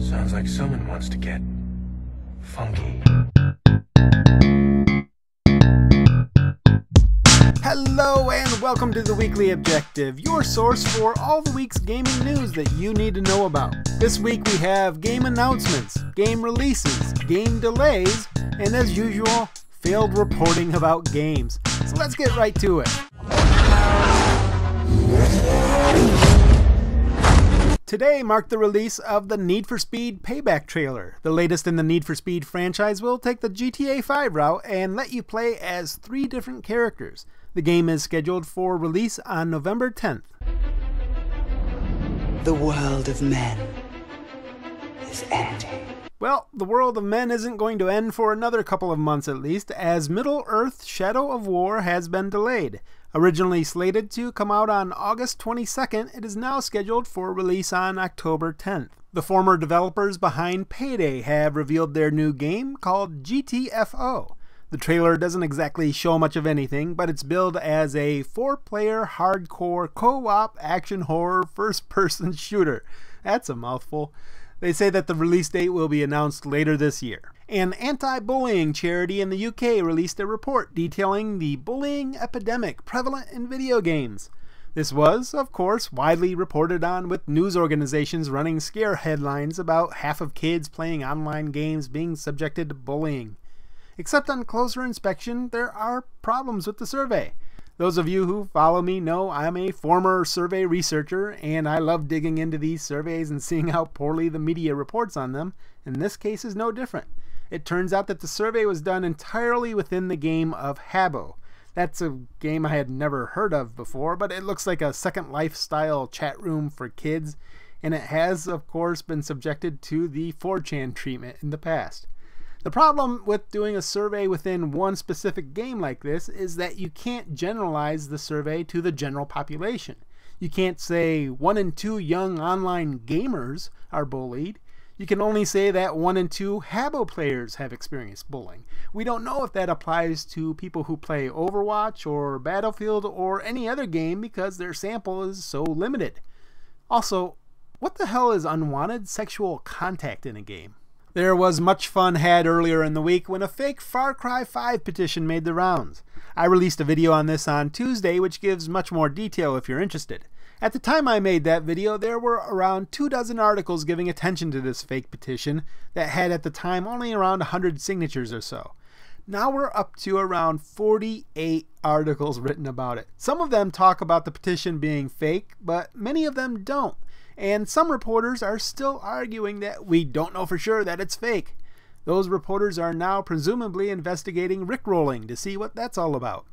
Sounds like someone wants to get funky. Hello and welcome to the Weekly Objective, your source for all the week's gaming news that you need to know about. This week we have game announcements, game releases, game delays, and as usual, failed reporting about games. So let's get right to it. Today marked the release of the Need for Speed Payback trailer. The latest in the Need for Speed franchise will take the GTA 5 route and let you play as 3 different characters. The game is scheduled for release on November 10th. The world of men is ending. Well, the world of men isn't going to end for another couple of months at least, as Middle-earth: Shadow of War has been delayed. Originally slated to come out on August 22nd, it is now scheduled for release on October 10th. The former developers behind Payday have revealed their new game called GTFO. The trailer doesn't exactly show much of anything, but it's billed as a 4-player hardcore co-op action horror first-person shooter. That's a mouthful. They say that the release date will be announced later this year. An anti-bullying charity in the UK released a report detailing the bullying epidemic prevalent in video games. This was, of course, widely reported on, with news organizations running scare headlines about half of kids playing online games being subjected to bullying. Except on closer inspection, there are problems with the survey. Those of you who follow me know I'm a former survey researcher, and I love digging into these surveys and seeing how poorly the media reports on them, and this case is no different. It turns out that the survey was done entirely within the game of Habbo. That's a game I had never heard of before, but it looks like a Second Life style chat room for kids, and it has, of course, been subjected to the 4chan treatment in the past. The problem with doing a survey within one specific game like this is that you can't generalize the survey to the general population. You can't say 1 in 2 young online gamers are bullied. You can only say that 1 in 2 Habbo players have experienced bullying. We don't know if that applies to people who play Overwatch or Battlefield or any other game because their sample is so limited. Also, what the hell is unwanted sexual contact in a game? There was much fun had earlier in the week when a fake Far Cry 5 petition made the rounds. I released a video on this on Tuesday, which gives much more detail if you're interested. At the time I made that video, there were around 24 articles giving attention to this fake petition that had at the time only around 100 signatures or so. Now we're up to around 48 articles written about it. Some of them talk about the petition being fake, but many of them don't. And some reporters are still arguing that we don't know for sure that it's fake. Those reporters are now presumably investigating rickrolling to see what that's all about.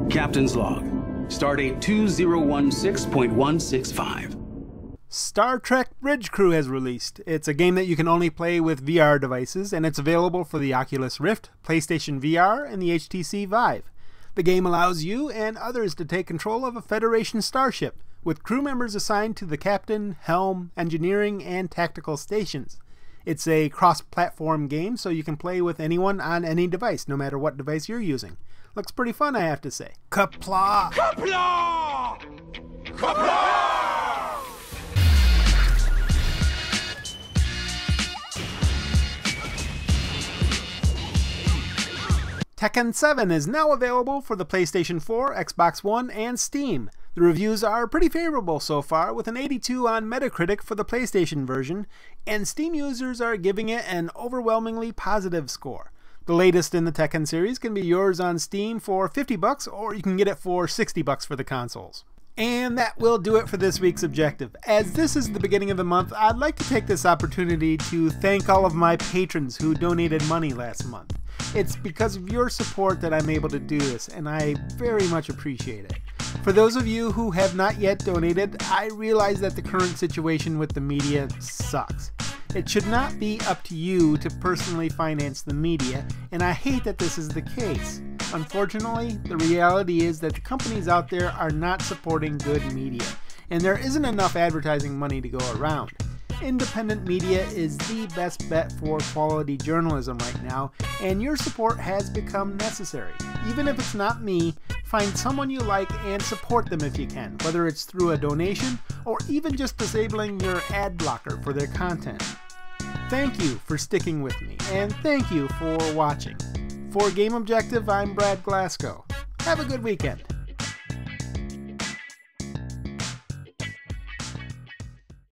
Captain's log. Stardate 2016.165. Star Trek Bridge Crew has released. It's a game that you can only play with VR devices, and it's available for the Oculus Rift, PlayStation VR, and the HTC Vive. The game allows you and others to take control of a Federation starship, with crew members assigned to the captain, helm, engineering, and tactical stations. It's a cross-platform game, so you can play with anyone on any device, no matter what device you're using. Looks pretty fun, I have to say. Kapla! Kapla! Kapla! Tekken 7 is now available for the PlayStation 4, Xbox One, and Steam. The reviews are pretty favorable so far, with an 82 on Metacritic for the PlayStation version, and Steam users are giving it an overwhelmingly positive score. The latest in the Tekken series can be yours on Steam for $50, or you can get it for $60 for the consoles. And that will do it for this week's Objective. As this is the beginning of the month, I'd like to take this opportunity to thank all of my patrons who donated money last month. It's because of your support that I'm able to do this, and I very much appreciate it. For those of you who have not yet donated, I realize that the current situation with the media sucks. It should not be up to you to personally finance the media, and I hate that this is the case. Unfortunately, the reality is that the companies out there are not supporting good media, and there isn't enough advertising money to go around. Independent media is the best bet for quality journalism right now, and your support has become necessary. Even if it's not me, find someone you like and support them if you can, whether it's through a donation or even just disabling your ad blocker for their content. Thank you for sticking with me, and thank you for watching. For Game Objective, I'm Brad Glasgow. Have a good weekend.